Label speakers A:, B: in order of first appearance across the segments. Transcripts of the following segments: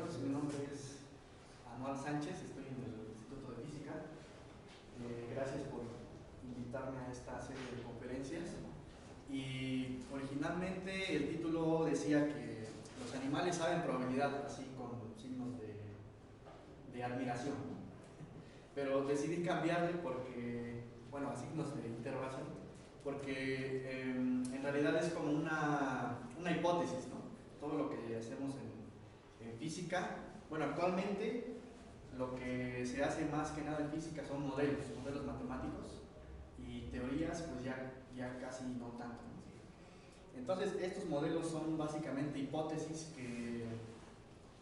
A: compañeros, mi nombre es Anual Sánchez, estoy en el Instituto de Física. Gracias por invitarme a esta serie de conferencias. Y originalmente el título decía que los animales saben probabilidad, así con signos de admiración. Pero decidí cambiarle porque, bueno, a signos de interrogación, porque en realidad es como una hipótesis, ¿no? Todo lo que hacemos en física, bueno, actualmente lo que se hace más que nada en física son modelos matemáticos, y teorías pues ya casi no tanto, ¿no? Entonces estos modelos son básicamente hipótesis que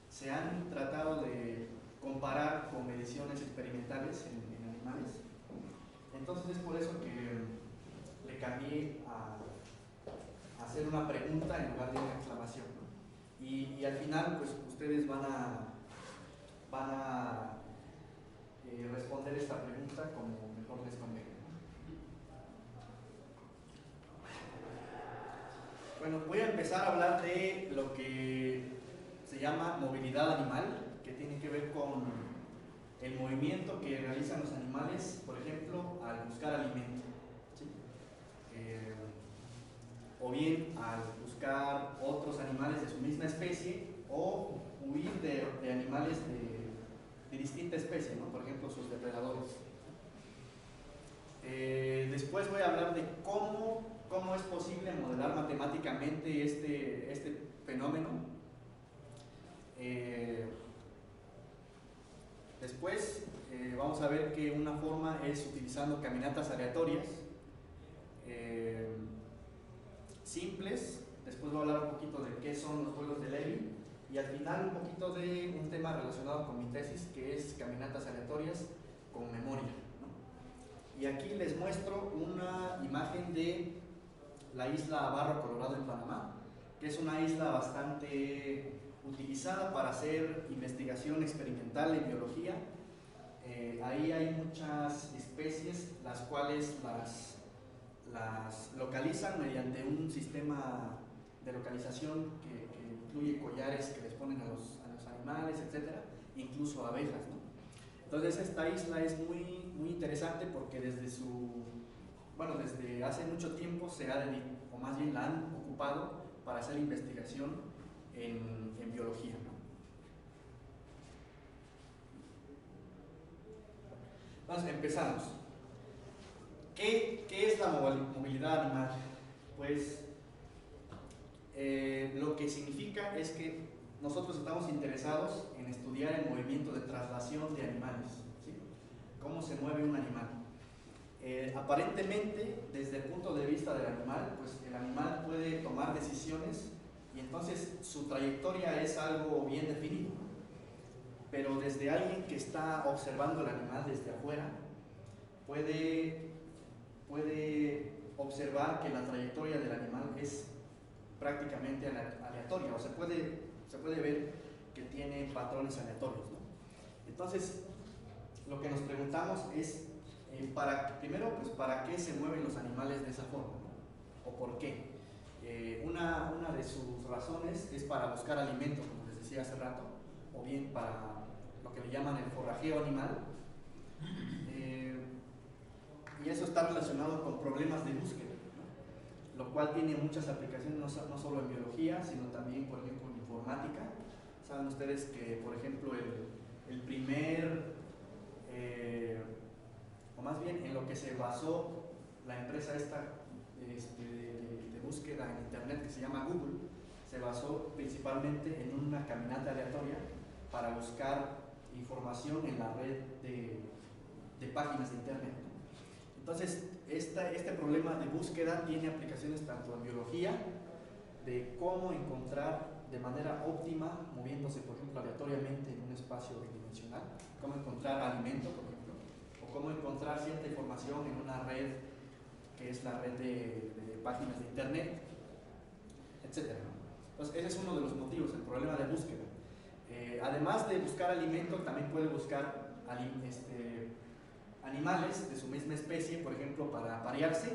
A: se han tratado de comparar con mediciones experimentales en animales. Entonces es por eso que le cambié a hacer una pregunta en lugar de una exclamación, ¿no? Y al final pues ustedes van a responder esta pregunta como mejor les convenga. Bueno, voy a empezar a hablar de lo que se llama movilidad animal, que tiene que ver con el movimiento que realizan los animales, por ejemplo, al buscar alimento, ¿sí? O bien al buscar otros animales de su misma especie, o huir de animales de distinta especie, ¿no? Por ejemplo, sus depredadores. Después voy a hablar de cómo es posible modelar matemáticamente este fenómeno. Después vamos a ver que una forma es utilizando caminatas aleatorias simples. Después voy a hablar un poquito de qué son los vuelos de Levy, y al final un poquito de un tema relacionado con mi tesis, que es caminatas aleatorias con memoria, ¿no? Y aquí les muestro una imagen de la isla Barro Colorado en Panamá, que es una isla bastante utilizada para hacer investigación experimental en biología. Ahí hay muchas especies, las cuales las localizan mediante un sistema de localización que incluye collares que les ponen a los animales, etcétera, incluso abejas, ¿no? Entonces esta isla es muy interesante porque desde hace mucho tiempo o más bien la han ocupado para hacer investigación en biología, ¿no? Entonces empezamos. ¿Qué es la movilidad animal? Pues lo que significa es que nosotros estamos interesados en estudiar el movimiento de traslación de animales, ¿sí? Cómo se mueve un animal. Aparentemente, desde el punto de vista del animal, pues el animal puede tomar decisiones y entonces su trayectoria es algo bien definido. Pero desde alguien que está observando el animal desde afuera, puede observar que la trayectoria del animal es prácticamente aleatoria, o se puede ver que tiene patrones aleatorios, ¿no? Entonces, lo que nos preguntamos es, primero, pues, ¿para qué se mueven los animales de esa forma, ¿no? ¿O por qué? Una de sus razones es para buscar alimento, como les decía hace rato, o bien para lo que le llaman el forrajeo animal, y eso está relacionado con problemas de búsqueda, ¿no? Lo cual tiene muchas aplicaciones, no solo en biología, sino también, por ejemplo, en informática. Saben ustedes que, por ejemplo, el primer, o más bien en lo que se basó la empresa esta de búsqueda en internet, que se llama Google, se basó principalmente en una caminata aleatoria para buscar información en la red de páginas de internet, ¿no? Entonces, este problema de búsqueda tiene aplicaciones tanto en biología, de cómo encontrar de manera óptima, moviéndose, por ejemplo, aleatoriamente en un espacio bidimensional, cómo encontrar alimento, por ejemplo, o cómo encontrar cierta información en una red que es la red de páginas de internet, etc., ¿no? Entonces, ese es uno de los motivos, el problema de búsqueda. Además de buscar alimento, también puede buscar animales de su misma especie, por ejemplo, para aparearse,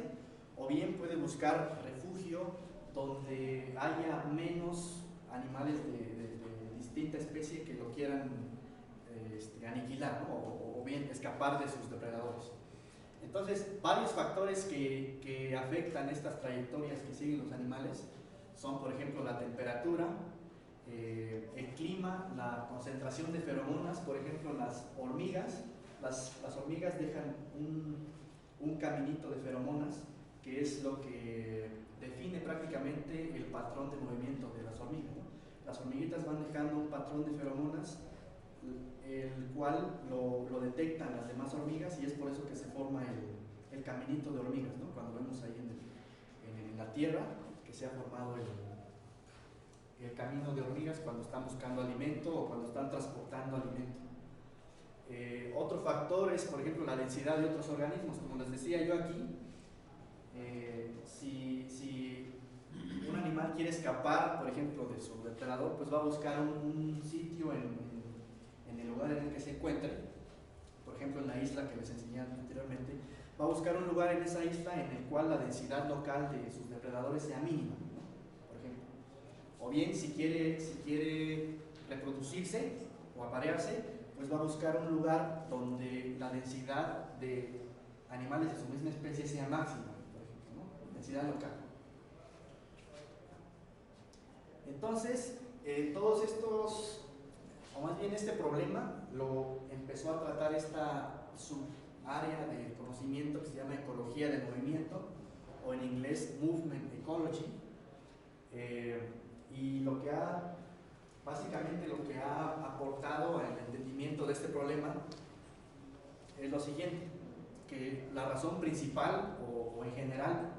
A: o bien puede buscar refugio donde haya menos animales de distinta especie especie que lo quieran aniquilar, ¿no? O bien escapar de sus depredadores. Entonces, varios factores que afectan estas trayectorias que siguen los animales son, por ejemplo, la temperatura, el clima, la concentración de feromonas. Por ejemplo, las hormigas, las hormigas dejan un caminito de feromonas, que es lo que define prácticamente el patrón de movimiento de las hormigas, ¿no? Las hormiguitas van dejando un patrón de feromonas, el cual lo detectan las demás hormigas, y es por eso que se forma el caminito de hormigas, ¿no? Cuando vemos ahí en la tierra que se ha formado el camino de hormigas cuando están buscando alimento o cuando están transportando alimento. Otro factor es, por ejemplo, la densidad de otros organismos. Como les decía yo aquí, si un animal quiere escapar, por ejemplo, de su depredador, pues va a buscar un sitio en el lugar en el que se encuentre. Por ejemplo, en la isla que les enseñé anteriormente, va a buscar un lugar en esa isla en el cual la densidad local de sus depredadores sea mínima, ¿no? Por ejemplo. O bien, si quiere reproducirse o aparearse, pues va a buscar un lugar donde la densidad de animales de su misma especie sea máxima, por ejemplo, ¿no? Densidad local. Entonces, todos estos, o más bien este problema, lo empezó a tratar esta subárea de conocimiento que se llama ecología del movimiento, o en inglés Movement Ecology, y básicamente lo que ha aportado al entendimiento de este problema es lo siguiente, que la razón principal o en general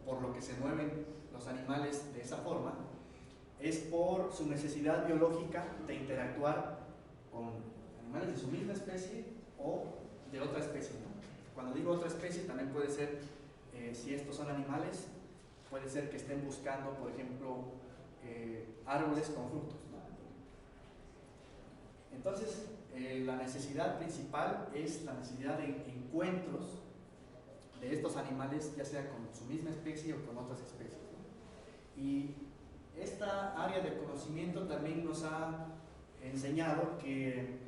A: por lo que se mueven los animales de esa forma es por su necesidad biológica de interactuar con animales de su misma especie o de otra especie, ¿no? Cuando digo otra especie también puede ser, si estos son animales, puede ser que estén buscando, por ejemplo, árboles con frutos, ¿no? Entonces, la necesidad principal es la necesidad de encuentros de estos animales, ya sea con su misma especie o con otras especies, ¿no? Y esta área de conocimiento también nos ha enseñado que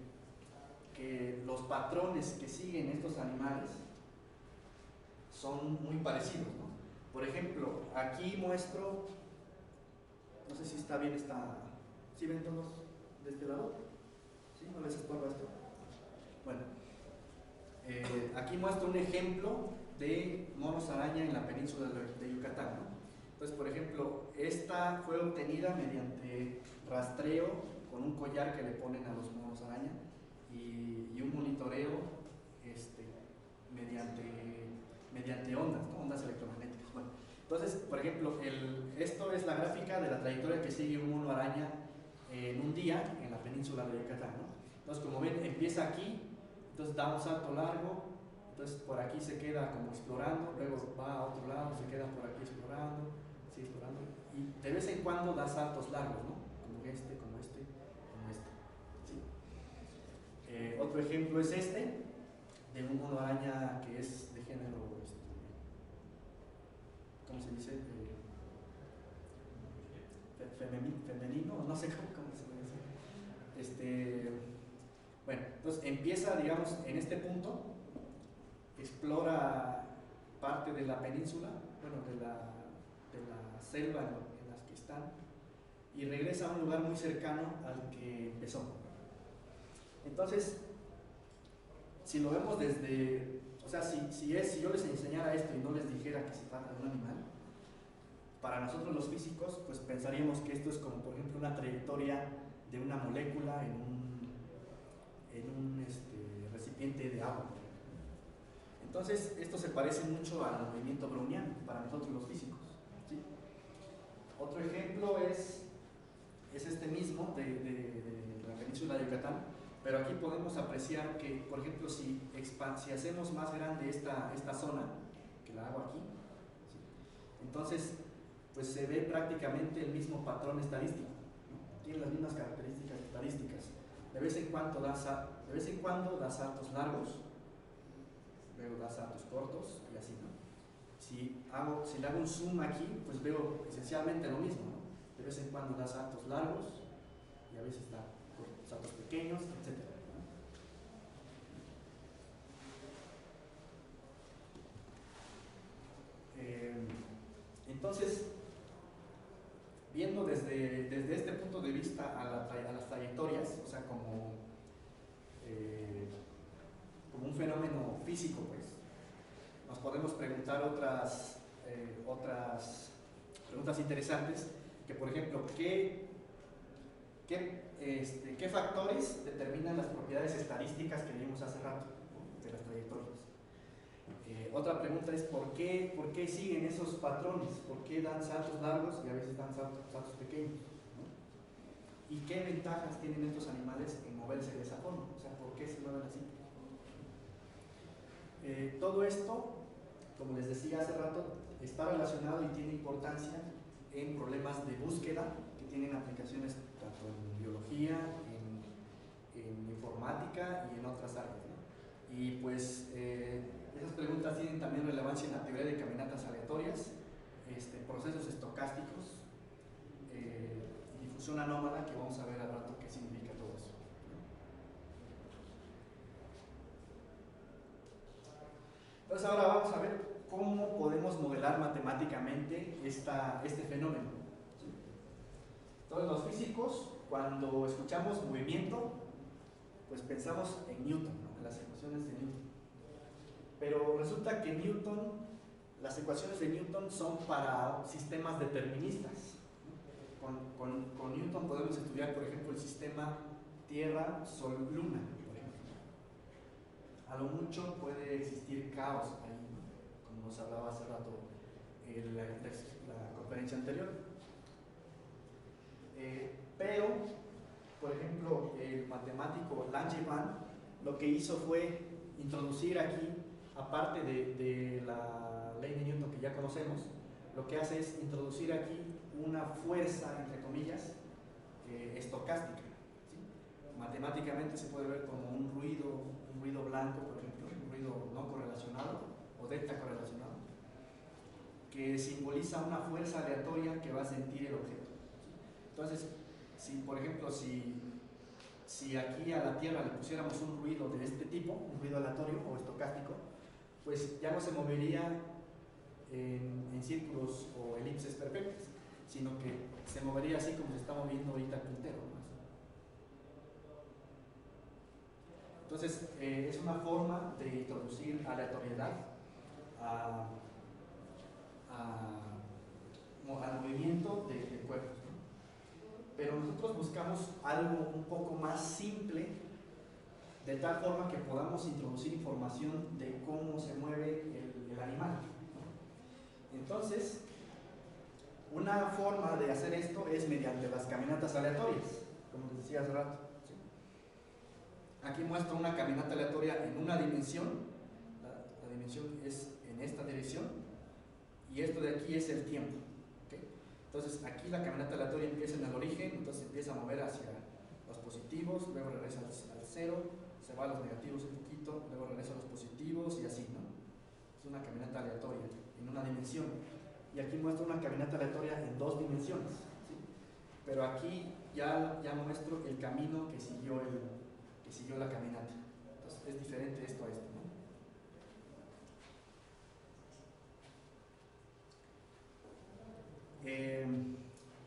A: los patrones que siguen estos animales son muy parecidos, ¿no? Por ejemplo, aquí muestro, no sé si está bien, ¿sí ven todos de este lado? ¿Sí? ¿No les estorba esto? Bueno, aquí muestro un ejemplo de monos araña en la península de Yucatán, ¿no? Entonces, por ejemplo, esta fue obtenida mediante rastreo con un collar que le ponen a los monos araña y un monitoreo mediante ondas, ¿no? Ondas electromagnéticas. Bueno, entonces, por ejemplo, esto es la gráfica de la trayectoria que sigue un mono araña en un día en la península de Yucatán, ¿no? Entonces, como ven, empieza aquí, entonces da un salto largo, entonces por aquí se queda como explorando, luego va a otro lado, se queda por aquí explorando, sigue explorando, y de vez en cuando da saltos largos, ¿no? Como este, como este, como este. ¿Sí? Otro ejemplo es este, de un mono araña que es de género, ¿cómo se dice? Femenino, no sé cómo se puede decir. Bueno, entonces empieza, digamos, en este punto, explora parte de la península, bueno, de la selva en las que están, y regresa a un lugar muy cercano al que empezó. Entonces, si lo vemos desde, o sea, si yo les enseñara esto y no les dijera que se trata de un animal, para nosotros los físicos, pues pensaríamos que esto es como, por ejemplo, una trayectoria de una molécula en un recipiente de agua. Entonces, esto se parece mucho al movimiento browniano para nosotros los físicos, ¿sí? Otro ejemplo es este mismo de la península de Yucatán, pero aquí podemos apreciar que, por ejemplo, si hacemos más grande esta zona, que la hago aquí, ¿sí? Entonces, pues se ve prácticamente el mismo patrón estadístico, ¿no? Tiene las mismas características estadísticas. De vez en cuando da saltos largos, luego da saltos cortos y así, ¿no? Si le hago un zoom aquí, pues veo esencialmente lo mismo, ¿no? De vez en cuando da saltos largos y a veces da cortos. saltos pequeños, etc. Entonces, viendo desde este punto de vista a las trayectorias, o sea, como un fenómeno físico, pues, nos podemos preguntar otras preguntas interesantes, que por ejemplo, ¿qué factores determinan las propiedades estadísticas que vimos hace rato, ¿no?, de las trayectorias? Otra pregunta es ¿por qué siguen esos patrones? ¿Por qué dan saltos largos y a veces dan saltos pequeños, ¿no? ¿Y qué ventajas tienen estos animales en moverse de esa forma? O sea, ¿por qué se mueven así? Todo esto, como les decía hace rato, está relacionado y tiene importancia en problemas de búsqueda que tienen aplicaciones tanto en biología, en informática y en otras áreas, ¿no? Y pues esas preguntas tienen también relevancia en la teoría de caminatas aleatorias, procesos estocásticos, difusión anómala, que vamos a ver al rato qué significa todo eso. Entonces ahora vamos a ver cómo podemos modelar matemáticamente este fenómeno. Entonces los físicos, cuando escuchamos movimiento, pues pensamos en Newton, ¿no?, en las ecuaciones de Newton. Pero resulta que las ecuaciones de Newton son para sistemas deterministas. Con Newton podemos estudiar, por ejemplo, el sistema Tierra, Sol, Luna, por ejemplo. A lo mucho puede existir caos ahí, ¿no?, como nos hablaba hace rato en la conferencia anterior. Pero, por ejemplo, el matemático Langevin lo que hizo fue introducir aquí, aparte de la ley de Newton que ya conocemos, lo que hace es introducir aquí una fuerza, entre comillas, estocástica, ¿sí? Matemáticamente se puede ver como un ruido blanco, por ejemplo, un ruido no correlacionado o delta correlacionado, que simboliza una fuerza aleatoria que va a sentir el objeto, ¿sí? Entonces, por ejemplo, si aquí a la Tierra le pusiéramos un ruido de este tipo, un ruido aleatorio o estocástico, pues ya no se movería en círculos o elipses perfectas, sino que se movería así como se está moviendo ahorita el puntero, ¿no? Entonces, es una forma de introducir aleatoriedad al movimiento de cuerpos, ¿no? Pero nosotros buscamos algo un poco más simple, de tal forma que podamos introducir información de cómo se mueve el animal, ¿no? Entonces, una forma de hacer esto es mediante las caminatas aleatorias, como les decía hace rato, ¿sí? Aquí muestro una caminata aleatoria en una dimensión, la dimensión es en esta dirección, y esto de aquí es el tiempo, ¿okay? Entonces aquí la caminata aleatoria empieza en el origen, entonces empieza a mover hacia los positivos, luego regresa al cero, se va a los negativos un poquito, luego regresa a los positivos y así, ¿no? Es una caminata aleatoria en una dimensión. Y aquí muestro una caminata aleatoria en dos dimensiones, ¿sí? Pero aquí ya muestro el camino que siguió la caminata. Entonces es diferente esto a esto, ¿no?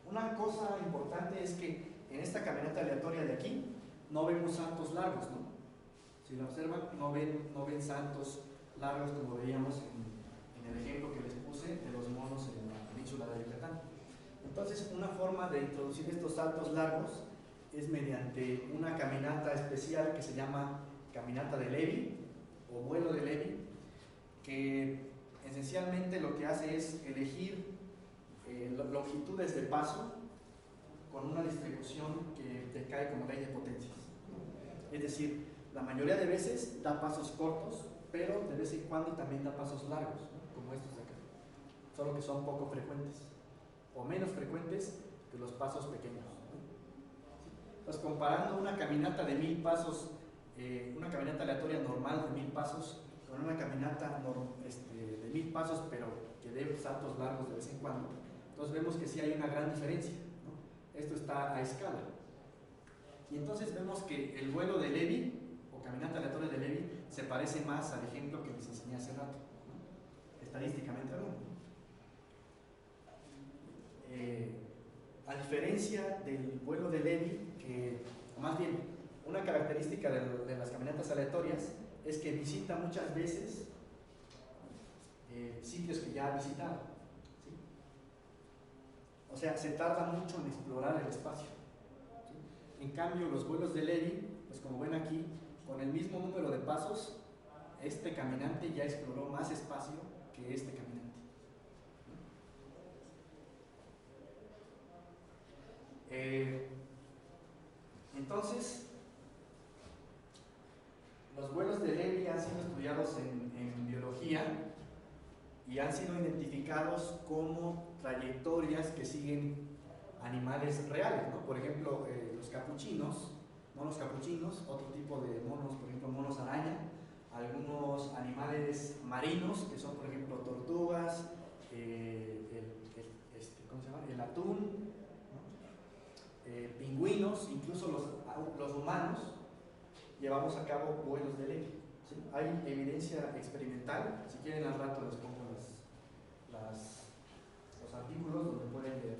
A: Una cosa importante es que en esta caminata aleatoria de aquí no vemos saltos largos, ¿no? Si lo observan, no ven saltos largos como veíamos en el ejemplo que les puse de los monos en la península de Yucatán. Entonces, una forma de introducir estos saltos largos es mediante una caminata especial que se llama caminata de Levy o vuelo de Levy, que esencialmente lo que hace es elegir longitudes de paso con una distribución que decae como ley de potencias. Es decir, la mayoría de veces da pasos cortos, pero de vez en cuando también da pasos largos, ¿no?, como estos de acá, solo que son poco frecuentes o menos frecuentes que los pasos pequeños, ¿no? Entonces, comparando una caminata de 1000 pasos, una caminata aleatoria normal de 1000 pasos con una caminata de 1000 pasos pero que dé saltos largos de vez en cuando, entonces vemos que sí hay una gran diferencia, ¿no? Esto está a escala. Y entonces vemos que el vuelo de Levi, o caminata aleatoria de Levi, se parece más al ejemplo que les enseñé hace rato, ¿no? Estadísticamente hablando. A diferencia del vuelo de Levi, o más bien, una característica de las caminatas aleatorias es que visita muchas veces sitios que ya ha visitado, ¿sí? O sea, se tarda mucho en explorar el espacio, ¿sí? En cambio, los vuelos de Levi, pues como ven aquí, con el mismo número de pasos, este caminante ya exploró más espacio que este caminante. Entonces, los vuelos de Levi han sido estudiados en biología y han sido identificados como trayectorias que siguen animales reales, ¿no? Por ejemplo, los capuchinos, monos capuchinos, otro tipo de monos, por ejemplo, monos araña, algunos animales marinos, que son, por ejemplo, tortugas, ¿cómo se llama? El atún, ¿no? Pingüinos, incluso los humanos, llevamos a cabo vuelos de Levi, ¿sí? Hay evidencia experimental, si quieren al rato les pongo los artículos donde pueden leer.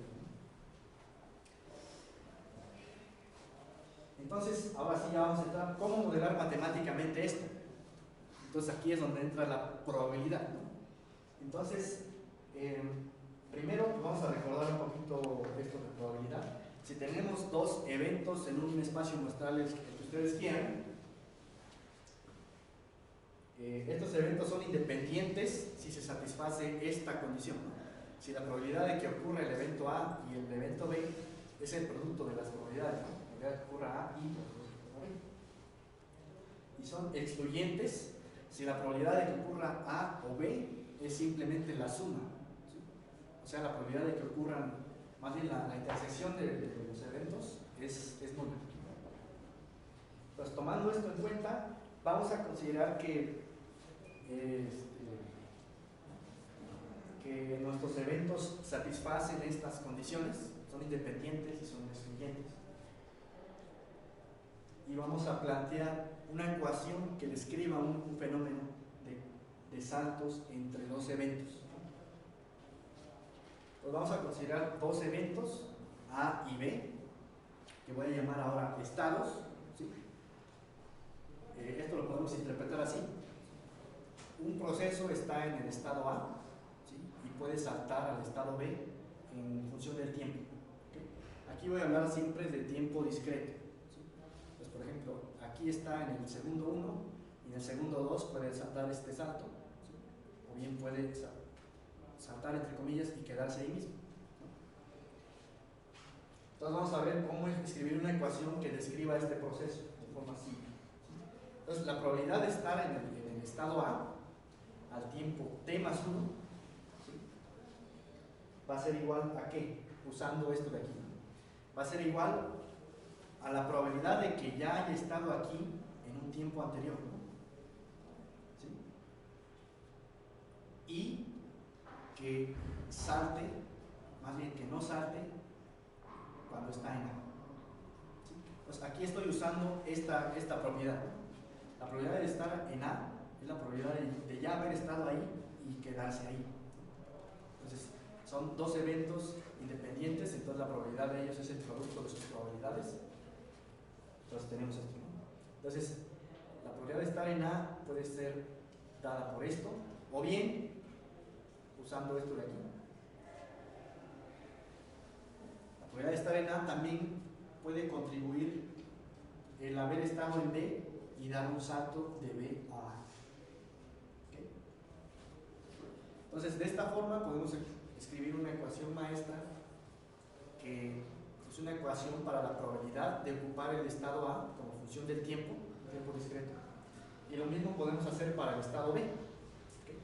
A: Entonces, ahora sí ya vamos a entrar, ¿cómo modelar matemáticamente esto? Entonces aquí es donde entra la probabilidad, ¿no? Entonces, primero vamos a recordar un poquito esto de probabilidad. Si tenemos dos eventos en un espacio muestral el que ustedes quieran, estos eventos son independientes si se satisface esta condición, ¿no? Si la probabilidad de que ocurra el evento A y el evento B es el producto de las probabilidades, ¿no? La probabilidad de que ocurra A y B. Y son excluyentes si la probabilidad de que ocurra A o B es simplemente la suma, ¿sí? O sea, la probabilidad de que ocurran, más bien la intersección de los eventos es nula. Entonces, tomando esto en cuenta, vamos a considerar que nuestros eventos satisfacen estas condiciones, son independientes y son excluyentes. Y vamos a plantear una ecuación que describa un fenómeno de saltos entre dos eventos. Pues vamos a considerar dos eventos, A y B, que voy a llamar ahora estados, ¿sí? Esto lo podemos interpretar así. Un proceso está en el estado A, ¿sí? Y puede saltar al estado B en función del tiempo, ¿okay? Aquí voy a hablar siempre de tiempo discreto, ¿sí? Pues por ejemplo, aquí está en el segundo 1 y en el segundo 2 puede saltar este salto, ¿sí? O bien puede saltar entre comillas y quedarse ahí mismo, ¿no? Entonces vamos a ver cómo escribir una ecuación que describa este proceso de forma simple, ¿sí? Entonces la probabilidad de estar en el estado A al tiempo t más 1, ¿sí? Va a ser igual a ¿qué? Usando esto de aquí, ¿no? Va a ser igual a la probabilidad de que ya haya estado aquí en un tiempo anterior, ¿no? ¿Sí? Y que salte, más bien que no salte cuando está en A, ¿sí? Pues aquí estoy usando esta propiedad, ¿no? La probabilidad de estar en A es la probabilidad de ya haber estado ahí y quedarse ahí. Entonces, son dos eventos independientes, entonces la probabilidad de ellos es el producto de sus probabilidades. Entonces tenemos esto, ¿no? Entonces, la probabilidad de estar en A puede ser dada por esto, o bien usando esto de aquí. La probabilidad de estar en A también puede contribuir el haber estado en B y dar un salto de B a A. ¿Okay? Entonces, de esta forma podemos escribir una ecuación maestra que es una ecuación para la probabilidad de ocupar el estado A como función del tiempo discreto. Y lo mismo podemos hacer para el estado B. ¿Okay?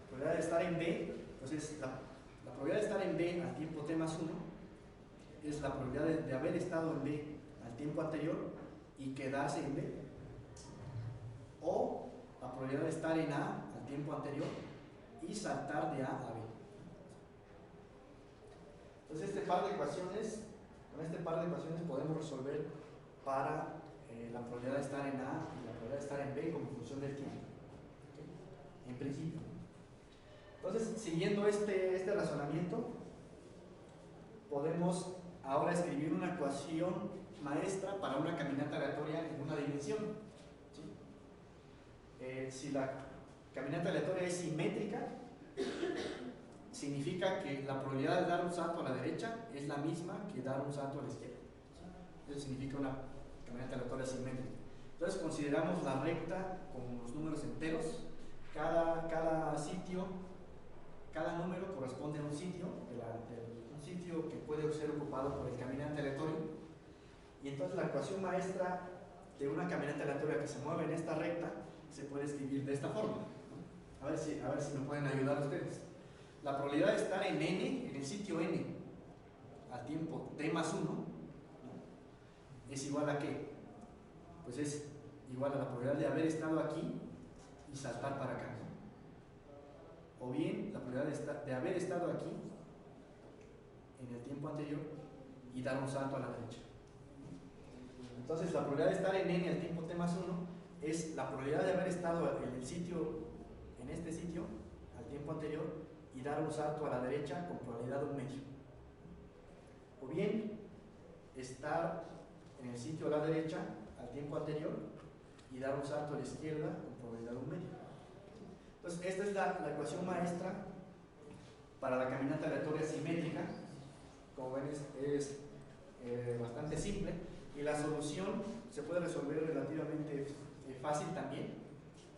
A: La probabilidad de estar en B, entonces la probabilidad de estar en B al tiempo t más 1 es la probabilidad de haber estado en B al tiempo anterior y quedarse en B. O la probabilidad de estar en A al tiempo anterior y saltar de A a B. Entonces con este par de ecuaciones podemos resolver para la probabilidad de estar en A y la probabilidad de estar en B como función del tiempo. ¿Okay? En principio. Entonces, siguiendo este razonamiento, podemos ahora escribir una ecuación maestra para una caminata aleatoria en una dimensión. ¿Sí? Si la caminata aleatoria es simétrica, significa que la probabilidad de dar un salto a la derecha es la misma que dar un salto a la izquierda. Eso significa una caminata aleatoria simétrica. Entonces consideramos la recta con los números enteros. Cada sitio, cada número corresponde a un sitio, un sitio que puede ser ocupado por el caminante aleatorio. Y entonces la ecuación maestra de una caminata aleatoria que se mueve en esta recta se puede escribir de esta forma. A ver si me pueden ayudar ustedes. La probabilidad de estar en n, en el sitio n, al tiempo t más 1, es igual a ¿qué? Pues es igual a la probabilidad de haber estado aquí y saltar para acá. O bien la probabilidad de haber estado aquí en el tiempo anterior y dar un salto a la derecha. Entonces la probabilidad de estar en n al tiempo t más 1 es la probabilidad de haber estado en el sitio, en este sitio, al tiempo anterior y dar un salto a la derecha con probabilidad de 1 medio. O bien estar en el sitio a la derecha al tiempo anterior y dar un salto a la izquierda con probabilidad de 1 medio. Entonces esta es la ecuación maestra para la caminata aleatoria simétrica. Como ven es bastante simple y la solución se puede resolver relativamente fácil también.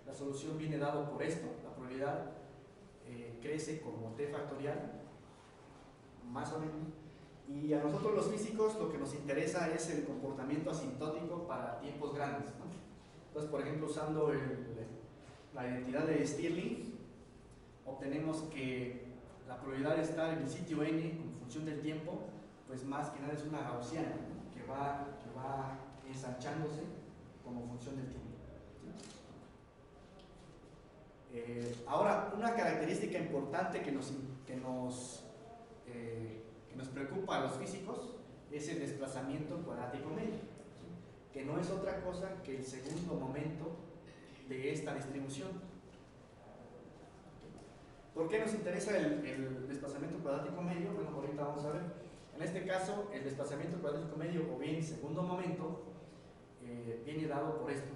A: La solución viene dado por esto, la probabilidad crece como t factorial, más o menos, y a nosotros los físicos lo que nos interesa es el comportamiento asintótico para tiempos grandes, ¿no? Entonces, por ejemplo, usando la identidad de Stirling, obtenemos que la probabilidad de estar en el sitio n como función del tiempo, pues más que nada es una gaussiana, ¿no? que va ensanchándose como función del tiempo. Ahora, una característica importante que nos preocupa a los físicos es el desplazamiento cuadrático medio, que no es otra cosa que el segundo momento de esta distribución. ¿Por qué nos interesa el desplazamiento cuadrático medio? Bueno, ahorita vamos a ver. En este caso, el desplazamiento cuadrático medio o bien segundo momento viene dado por esto.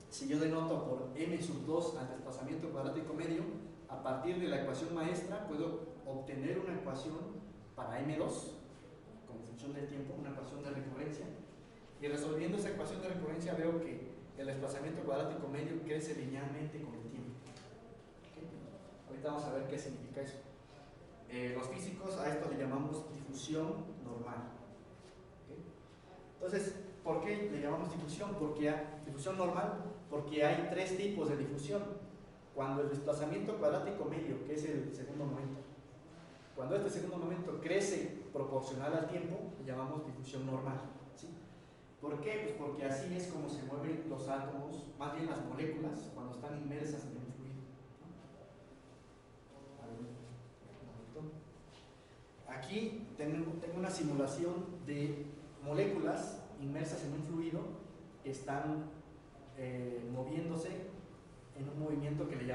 A: Si yo denoto por m sub 2 al desplazamiento cuadrático medio, a partir de la ecuación maestra puedo obtener una ecuación para m2 como función del tiempo, una ecuación de recurrencia, y resolviendo esa ecuación de recurrencia veo que el desplazamiento cuadrático medio crece linealmente con el tiempo. ¿Okay? Ahorita vamos a ver qué significa eso. Los físicos a esto le llamamos difusión normal. ¿Okay? Entonces, ¿por qué le llamamos difusión? Difusión normal, porque hay tres tipos de difusión. Cuando el desplazamiento cuadrático medio, que es el segundo momento, cuando este segundo momento crece proporcional al tiempo, le llamamos difusión normal. ¿Sí? ¿Por qué? Pues porque así es como se mueven los átomos, más bien las moléculas, cuando están inmersas en un fluido. Aquí tengo una simulación de moléculas inmersas en un fluido que están moviéndose en un movimiento que le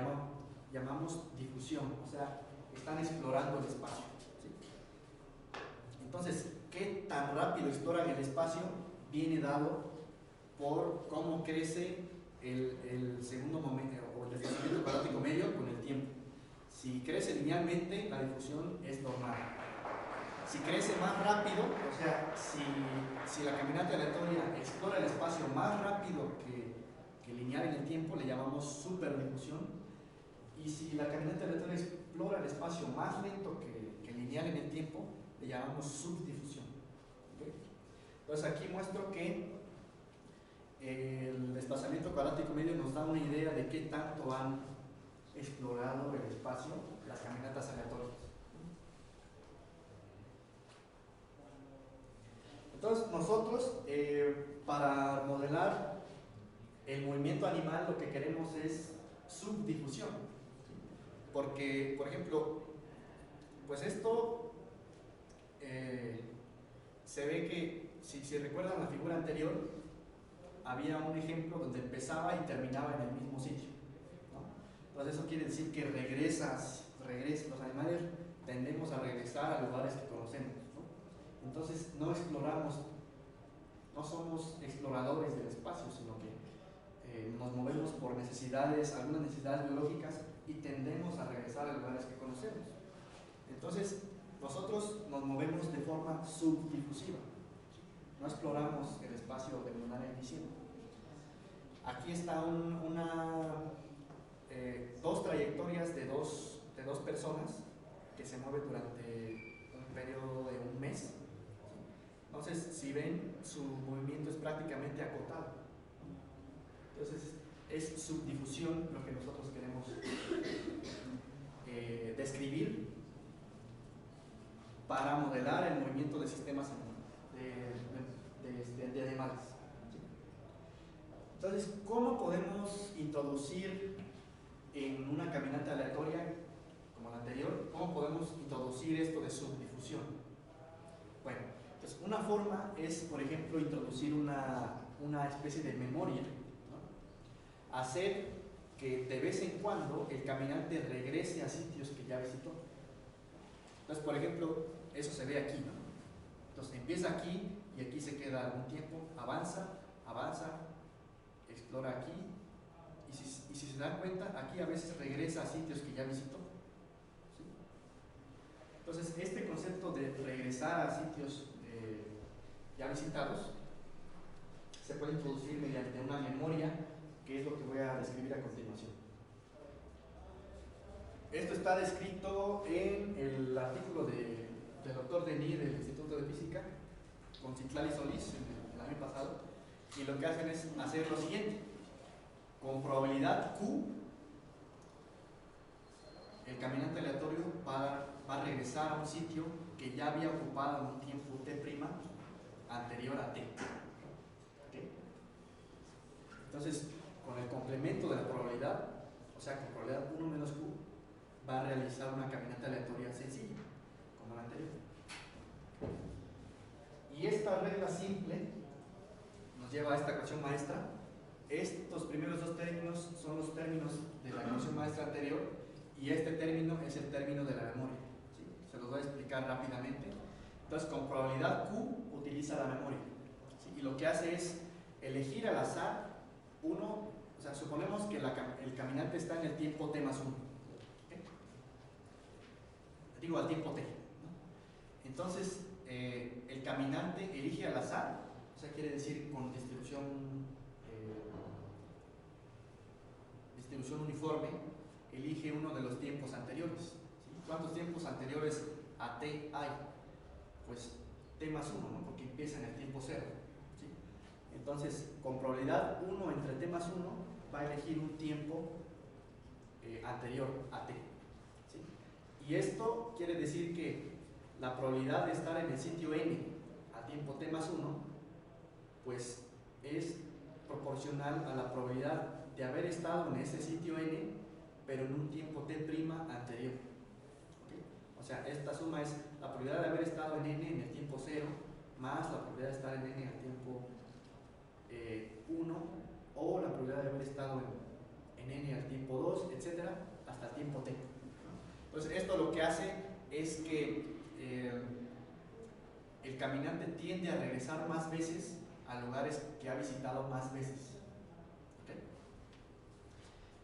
A: llamamos difusión, o sea, están explorando el espacio. ¿Sí? Entonces, ¿qué tan rápido exploran el espacio? Viene dado por cómo crece el segundo momento o el desplazamiento cuadrático medio con el tiempo. Si crece linealmente, la difusión es normal. Si crece más rápido, o sea, si la caminata aleatoria explora el espacio más rápido que lineal en el tiempo, le llamamos superdifusión. Y si la caminata aleatoria explora el espacio más lento que lineal en el tiempo, le llamamos subdifusión. ¿Okay? Entonces aquí muestro que el desplazamiento cuadrático medio nos da una idea de qué tanto han explorado el espacio las caminatas aleatorias. Entonces nosotros, para modelar el movimiento animal, lo que queremos es subdifusión. Porque, por ejemplo, pues esto se ve que si recuerdan la figura anterior, había un ejemplo donde empezaba y terminaba en el mismo sitio, ¿no? Entonces eso quiere decir que los animales tendemos a regresar a lugares que conocemos, ¿no? Entonces no exploramos, no somos exploradores del espacio, sino que nos movemos por necesidades, algunas necesidades biológicas, y tendemos a regresar a lugares que conocemos. Entonces nosotros nos movemos de forma subdifusiva, no exploramos el espacio de manera eficiente. Aquí está dos trayectorias de dos personas que se mueven durante un periodo de un mes. Entonces, si ven, su movimiento es prácticamente acotado. Entonces, es subdifusión lo que nosotros queremos describir para modelar el movimiento de sistemas de animales. Entonces, ¿cómo podemos introducir en una caminata aleatoria como la anterior, cómo podemos introducir esto de subdifusión? Bueno, pues una forma es, por ejemplo, introducir una especie de memoria, ¿no? Hacer que de vez en cuando el caminante regrese a sitios que ya visitó. Entonces, por ejemplo, eso se ve aquí, ¿no? Entonces empieza aquí y aquí se queda algún tiempo, avanza, explora aquí, y si se dan cuenta, aquí a veces regresa a sitios que ya visitó, ¿sí? Entonces, este concepto de regresar a sitios ya visitados se puede introducir mediante una memoria, que es lo que voy a describir a continuación. Esto está descrito en el artículo del doctor Denis del Instituto de Física, con Citlali Solís, el año pasado, y lo que hacen es hacer lo siguiente: con probabilidad Q, el caminante aleatorio va a regresar a un sitio que ya había ocupado en un tiempo T' anterior a T. ¿Okay? Entonces, con el complemento de la probabilidad, o sea, con probabilidad 1 menos Q, va a realizar una caminata aleatoria sencilla, como la anterior. Y esta regla simple nos lleva a esta ecuación maestra. Estos primeros dos términos son los términos de la ecuación maestra anterior, y este término es el término de la memoria, ¿sí? Se los voy a explicar rápidamente. Entonces, con probabilidad Q utiliza la memoria, ¿sí? Y lo que hace es elegir al azar uno, o sea, suponemos que el caminante está en el tiempo T más 1, ¿okay? Digo al tiempo T, ¿no? Entonces, el caminante elige al azar, o sea, quiere decir con distribución uniforme, elige uno de los tiempos anteriores, ¿sí? ¿Cuántos tiempos anteriores a T hay? Pues T más 1, ¿no? Porque empieza en el tiempo 0, ¿sí? Entonces, con probabilidad 1 entre T más 1, va a elegir un tiempo anterior a T, ¿sí? Y esto quiere decir que la probabilidad de estar en el sitio N a tiempo T más 1, pues es proporcional a la probabilidad de haber estado en ese sitio N, pero en un tiempo T' anterior. ¿Okay? O sea, esta suma es la probabilidad de haber estado en N en el tiempo 0, más la probabilidad de estar en N al tiempo 1, o la probabilidad de haber estado en N al tiempo 2, etcétera, hasta el tiempo T. Entonces, esto lo que hace es que el caminante tiende a regresar más veces a lugares que ha visitado más veces. ¿Okay?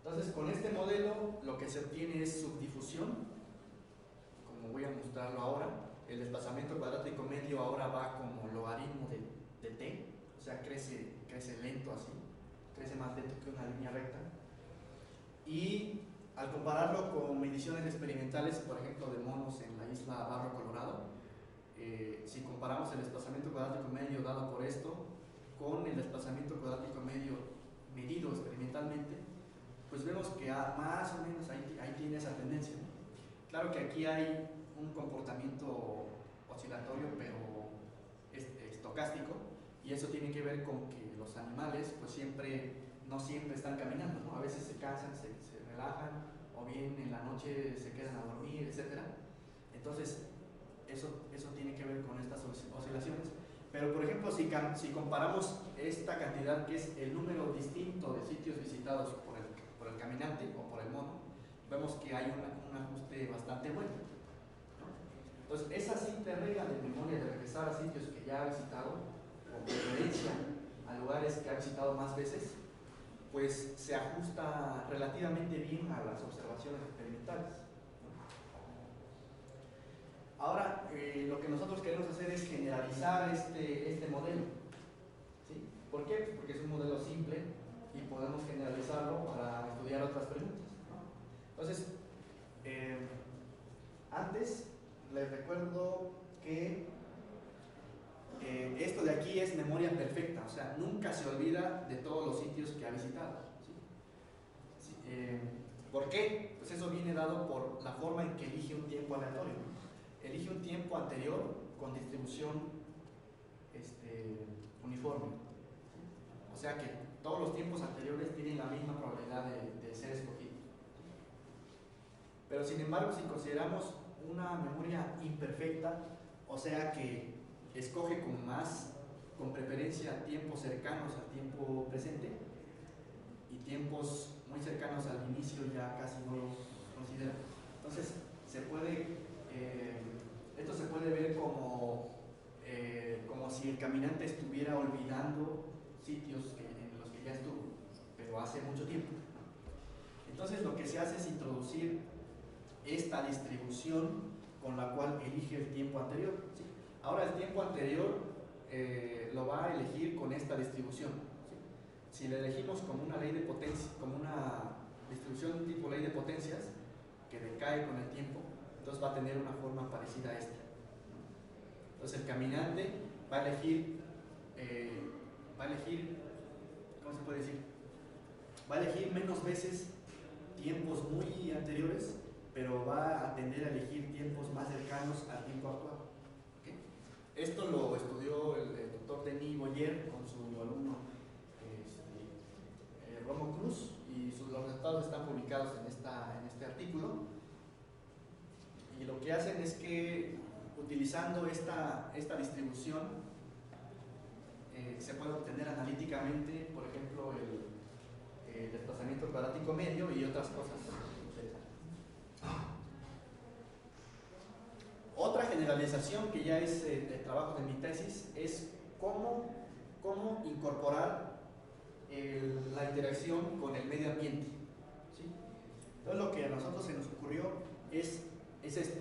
A: Entonces, con este modelo lo que se obtiene es subdifusión, como voy a mostrarlo ahora. El desplazamiento cuadrático medio ahora va como logaritmo de t, o sea, crece lento así, crece más lento que una línea recta. Y al compararlo con mediciones experimentales, por ejemplo, de monos en la isla Barro Colorado, si comparamos el desplazamiento cuadrático medio dado por esto con el desplazamiento cuadrático medio medido experimentalmente, pues vemos que más o menos ahí tiene esa tendencia, ¿no? Claro que aquí hay un comportamiento oscilatorio, pero estocástico, y eso tiene que ver con que los animales pues no siempre están caminando, ¿no? A veces se cansan, se relajan, o bien en la noche se quedan a dormir, etc. Entonces, eso tiene que ver con estas oscilaciones, Pero por ejemplo, si comparamos esta cantidad, que es el número distinto de sitios visitados por el caminante o por el mono, vemos que hay un ajuste bastante bueno, ¿no? Entonces, esa simple regla de memoria de regresar a sitios que ya ha visitado, con preferencia a lugares que ha visitado más veces, pues se ajusta relativamente bien a las observaciones experimentales. Ahora, lo que nosotros queremos hacer es generalizar este modelo, ¿sí? ¿Por qué? Pues porque es un modelo simple y podemos generalizarlo para estudiar otras preguntas, ¿no? Entonces, antes les recuerdo que esto de aquí es memoria perfecta, o sea, nunca se olvida de todos los sitios que ha visitado, ¿sí? Sí, ¿por qué? Pues eso viene dado por la forma en que elige un tiempo aleatorio. Elige un tiempo anterior con distribución uniforme. O sea que todos los tiempos anteriores tienen la misma probabilidad de ser escogidos. Pero sin embargo, si consideramos una memoria imperfecta, o sea que escoge con preferencia tiempos cercanos al tiempo presente y tiempos muy cercanos al inicio ya casi no los considera. Entonces, esto se puede ver como si el caminante estuviera olvidando sitios en los que ya estuvo, pero hace mucho tiempo. Entonces lo que se hace es introducir esta distribución con la cual elige el tiempo anterior, ¿sí? Ahora el tiempo anterior lo va a elegir con esta distribución, ¿sí? Si le elegimos como una ley de potencia, como una distribución tipo ley de potencias que decae con el tiempo, entonces va a tener una forma parecida a esta. Entonces el caminante va a elegir, ¿cómo se puede decir? Va a elegir menos veces tiempos muy anteriores, pero va a tender a elegir tiempos más cercanos al tiempo actual. ¿Okay? Esto lo estudió el doctor Denis Boyer con su alumno Romo Cruz, y los resultados están publicados en este artículo. Y lo que hacen es que, utilizando esta distribución, se puede obtener analíticamente, por ejemplo, el desplazamiento cuadrático medio y otras cosas interesantes. Otra generalización que ya es el trabajo de mi tesis es cómo incorporar la interacción con el medio ambiente, ¿sí? Entonces lo que a nosotros se nos ocurrió es esto.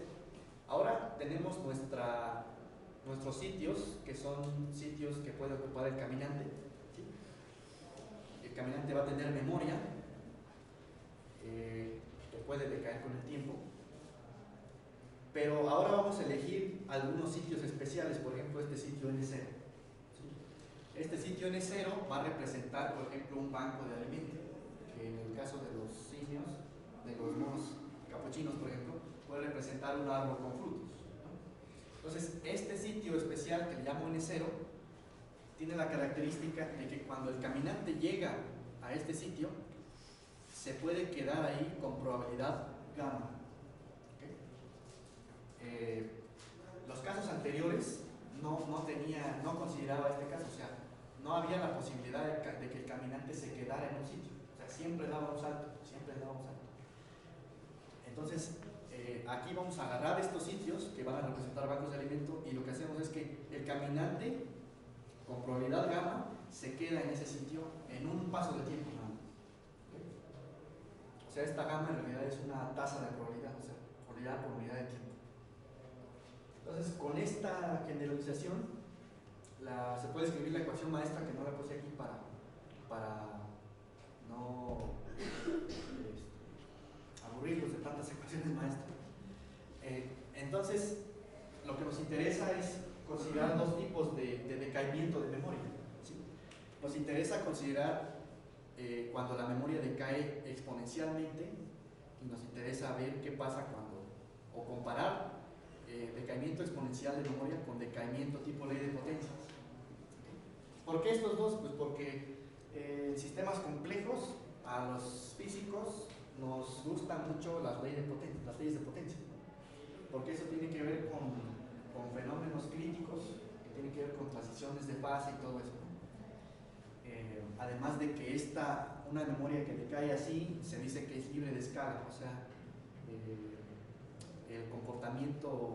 A: Ahora tenemos nuestros sitios, que son sitios que puede ocupar el caminante, ¿sí? El caminante va a tener memoria, que puede decaer con el tiempo. Pero ahora vamos a elegir algunos sitios especiales, por ejemplo este sitio N0, ¿sí? Este sitio N0 va a representar, por ejemplo, un banco de alimento, que en el caso de los simios, de los monos capuchinos, por ejemplo, puede representar un árbol con frutos, ¿no? Entonces, este sitio especial que le llamo N0 tiene la característica de que cuando el caminante llega a este sitio, se puede quedar ahí con probabilidad gamma. Los casos anteriores no consideraba este caso, o sea, no había la posibilidad de que el caminante se quedara en un sitio, o sea, siempre daba un salto. Entonces, aquí vamos a agarrar estos sitios que van a representar bancos de alimento, y lo que hacemos es que el caminante, con probabilidad gamma, se queda en ese sitio en un paso de tiempo. O sea, esta gamma en realidad es una tasa de probabilidad, o sea, probabilidad por unidad de tiempo. Entonces, con esta generalización, se puede escribir la ecuación maestra, que no la puse aquí para no aburrirlos de tantas ecuaciones maestras. Entonces, lo que nos interesa es considerar dos tipos de decaimiento de memoria, ¿sí? Nos interesa considerar cuando la memoria decae exponencialmente, y nos interesa ver qué pasa o comparar decaimiento exponencial de memoria con decaimiento tipo ley de potencias. ¿Por qué estos dos? Pues porque en sistemas complejos, a los físicos nos gustan mucho las leyes de potencia, porque eso tiene que ver con fenómenos críticos, que tienen que ver con transición pasa y todo eso, ¿no? Además de que una memoria que decae así, se dice que es libre de escala, o sea, el comportamiento